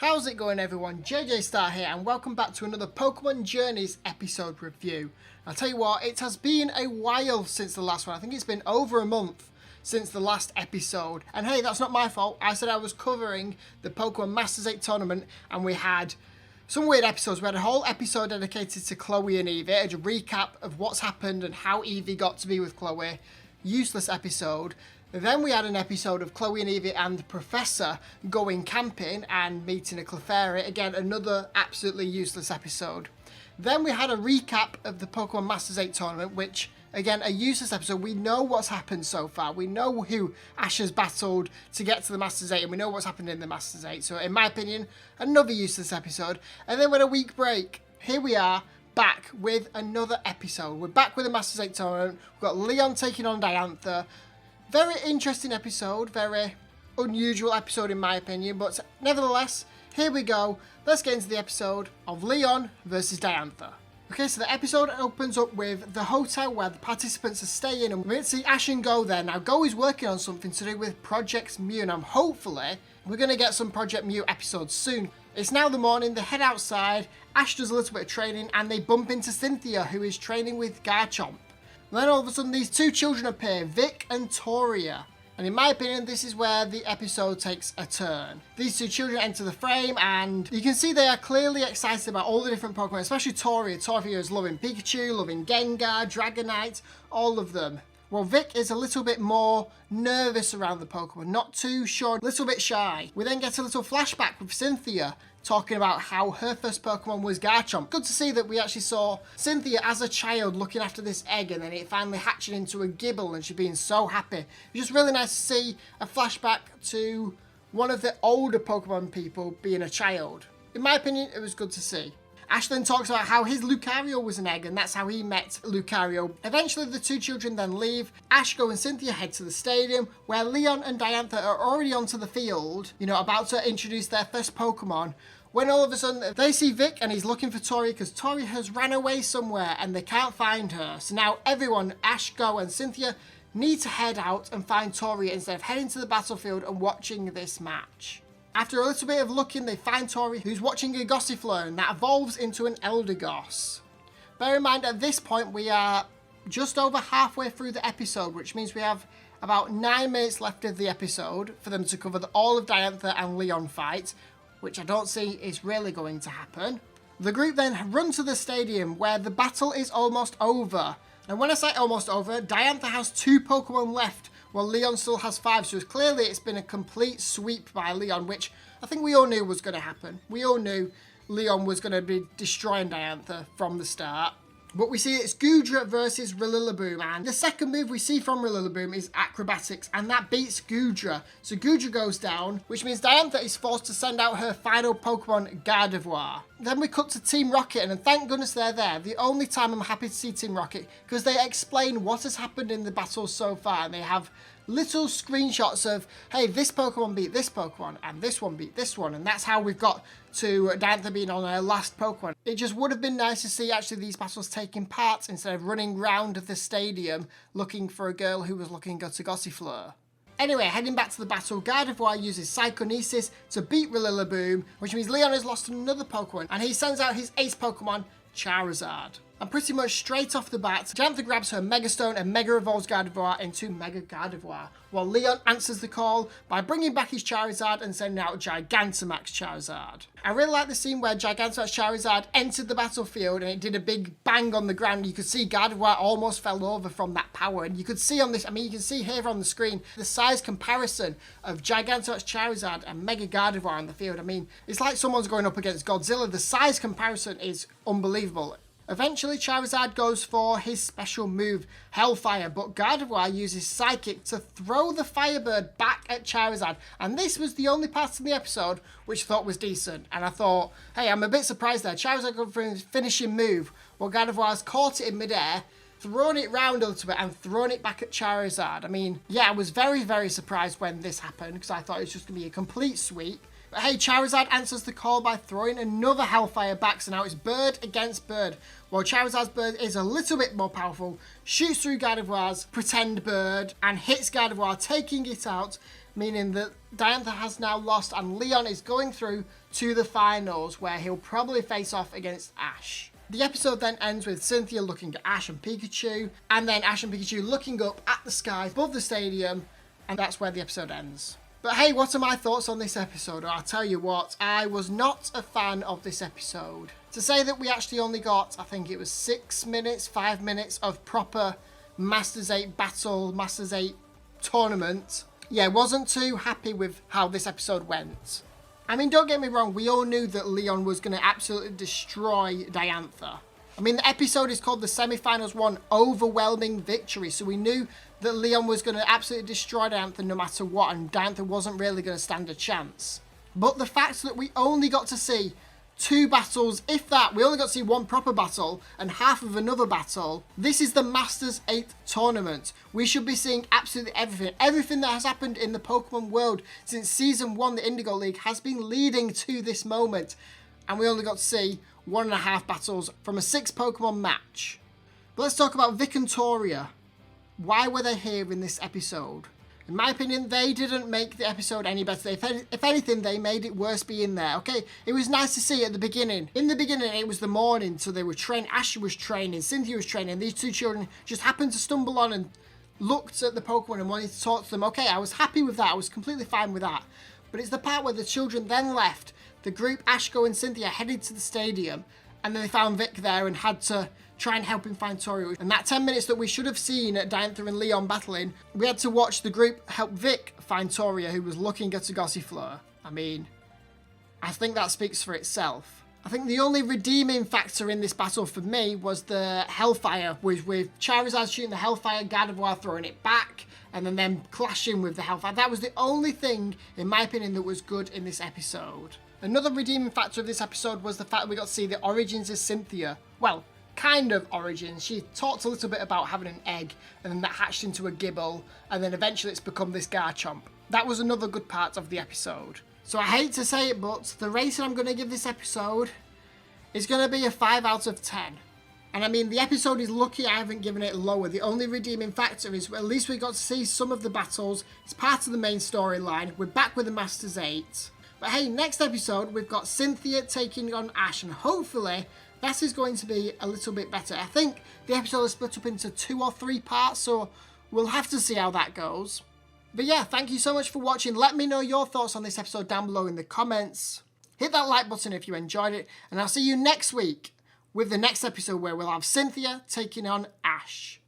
How's it going everyone, JJ Star here and welcome back to another Pokémon Journeys episode review. I'll tell you what, it has been a while since the last one. I think it's been over a month since the last episode. And hey, that's not my fault. I said I was covering the Pokémon Masters 8 tournament and we had some weird episodes. We had a whole episode dedicated to Chloe and Eevee, a recap of what's happened and how Eevee got to be with Chloe. Useless episode. Then we had an episode of Chloe and Eevee and the Professor going camping and meeting a Clefairy. Again, another absolutely useless episode. Then we had a recap of the Pokemon Masters 8 tournament, which, again, a useless episode. We know what's happened so far. We know who Ash has battled to get to the Masters 8, and we know what's happened in the Masters 8. So, in my opinion, another useless episode. And then we had a week break. Here we are, back with another episode. We're back with the Masters 8 tournament. We've got Leon taking on Diantha. Very interesting episode, very unusual episode in my opinion, but nevertheless, here we go. Let's get into the episode of Leon versus Diantha. Okay, so the episode opens up with the hotel where the participants are staying, and we see Ash and Go there. Now, Go is working on something to do with Project Mew, and hopefully we're going to get some Project Mew episodes soon. It's now the morning, they head outside, Ash does a little bit of training, and they bump into Cynthia, who is training with Garchomp. Then all of a sudden these two children appear, Vic and Toria. And in my opinion, this is where the episode takes a turn. These two children enter the frame and you can see they are clearly excited about all the different Pokemon, especially Toria. Toria is loving Pikachu, loving Gengar, Dragonite, all of them. Well, Vic is a little bit more nervous around the Pokemon, not too sure, a little bit shy. We then get a little flashback with Cynthia talking about how her first Pokemon was Garchomp. Good to see that we actually saw Cynthia as a child looking after this egg and then it finally hatching into a Gibble and she being so happy. It's just really nice to see a flashback to one of the older Pokemon people being a child. In my opinion, it was good to see. Ash then talks about how his Lucario was an egg and that's how he met Lucario. Eventually the two children then leave. Ash, Go and Cynthia head to the stadium where Leon and Diantha are already onto the field, about to introduce their first Pokemon. When all of a sudden they see Vic and he's looking for Tori because Tori has ran away somewhere and they can't find her. So now everyone, Ash, Go and Cynthia, need to head out and find Tori instead of heading to the battlefield and watching this match. After a little bit of looking, they find Tori, who's watching a Gossifleur, and that evolves into an Eldegoss. Bear in mind, at this point, we are just over halfway through the episode, which means we have about 9 minutes left of the episode for them to cover all of Diantha and Leon fight, which I don't see is really going to happen. The group then run to the stadium, where the battle is almost over. And when I say almost over, Diantha has 2 Pokemon left, while Leon still has 5, so clearly it's been a complete sweep by Leon, which I think we all knew was going to happen. We all knew Leon was going to be destroying Diantha from the start. But we see it's Goodra versus Rillaboom, and the second move we see from Rillaboom is Acrobatics, and that beats Goodra. So Goodra goes down, which means Diantha is forced to send out her final Pokemon, Gardevoir. Then we cut to Team Rocket, and thank goodness they're there. The only time I'm happy to see Team Rocket, because they explain what has happened in the battles so far, and they have little screenshots of, hey, this Pokemon beat this Pokemon, and this one beat this one, and that's how we've got to Diantha being on her last Pokemon. It just would have been nice to see actually these battles taking part instead of running round the stadium looking for a girl who was looking at a Gossifleur. Anyway, heading back to the battle, Gardevoir uses Psychonesis to beat Rillaboom, which means Leon has lost another Pokemon, and he sends out his ace Pokemon, Charizard. And pretty much straight off the bat, Diantha grabs her Megastone and Mega Evolves Gardevoir into Mega Gardevoir, while Leon answers the call by bringing back his Charizard and sending out Gigantamax Charizard. I really like the scene where Gigantamax Charizard entered the battlefield and it did a big bang on the ground. You could see Gardevoir almost fell over from that power, and you could see on this, you can see here on the screen, the size comparison of Gigantamax Charizard and Mega Gardevoir on the field. It's like someone's going up against Godzilla. The size comparison is unbelievable. Eventually, Charizard goes for his special move, Hellfire, but Gardevoir uses Psychic to throw the Firebird back at Charizard. And this was the only part of the episode which I thought was decent. And I thought, hey, I'm a bit surprised there. Charizard got for his finishing move, while Gardevoir's caught it in midair, thrown it round a little bit and thrown it back at Charizard. I was very, very surprised when this happened because I thought it was just going to be a complete sweep. But hey, Charizard answers the call by throwing another Hellfire back, so now it's bird against bird. While Charizard's bird is a little bit more powerful, shoots through Gardevoir's pretend bird and hits Gardevoir, taking it out. meaning that Diantha has now lost and Leon is going through to the finals where he'll probably face off against Ash. The episode then ends with Cynthia looking at Ash and Pikachu, and then Ash and Pikachu looking up at the sky above the stadium, and that's where the episode ends. But hey, what are my thoughts on this episode? I'll tell you what, I was not a fan of this episode. To say that we actually only got, I think it was 6 minutes, 5 minutes of proper Masters 8 battle, Masters 8 tournament. Yeah, wasn't too happy with how this episode went. I mean, don't get me wrong, we all knew that Leon was going to absolutely destroy Diantha. I mean, the episode is called The Semi-Finals 1 Overwhelming Victory, so we knew that Leon was going to absolutely destroy Diantha no matter what, and Diantha wasn't really going to stand a chance. But the fact that we only got to see 2 battles, if that, we only got to see 1 proper battle and half of another battle. This is the Masters 8 tournament. We should be seeing absolutely everything. Everything that has happened in the Pokemon world since Season 1, the Indigo League, has been leading to this moment. And we only got to see 1.5 battles from a 6 Pokemon match. But let's talk about Vic and Toria. Why were they here in this episode? In my opinion, they didn't make the episode any better. If anything, they made it worse being there. Okay, it was nice to see at the beginning. In the beginning, it was the morning, so they were training. Ash was training, Cynthia was training. These 2 children just happened to stumble on and looked at the Pokemon and wanted to talk to them. Okay, I was happy with that. I was completely fine with that. But it's the part where the children then left. The group, Ash, Go and Cynthia, headed to the stadium. And then they found Vic there and had to try and help him find Toria. And that 10 minutes that we should have seen at Diantha and Leon battling, we had to watch the group help Vic find Toria, who was looking at a Gossifleur. I mean, I think that speaks for itself. I think the only redeeming factor in this battle for me was the Hellfire, with Charizard shooting the Hellfire, Gardevoir throwing it back, and then them clashing with the Hellfire. That was the only thing, in my opinion, that was good in this episode. Another redeeming factor of this episode was the fact that we got to see the origins of Cynthia. Well, kind of origins. She talked a little bit about having an egg, and then that hatched into a Gibble, and then eventually it's become this Garchomp. That was another good part of the episode. So I hate to say it, but the rating I'm going to give this episode is going to be a 5 out of 10. And I mean, the episode is lucky I haven't given it lower. The only redeeming factor is at least we got to see some of the battles. It's part of the main storyline. We're back with the Masters 8. But hey, next episode, we've got Cynthia taking on Ash, and hopefully that is going to be a little bit better. I think the episode is split up into 2 or 3 parts, so we'll have to see how that goes. But yeah, thank you so much for watching. Let me know your thoughts on this episode down below in the comments. Hit that like button if you enjoyed it, and I'll see you next week with the next episode where we'll have Cynthia taking on Ash.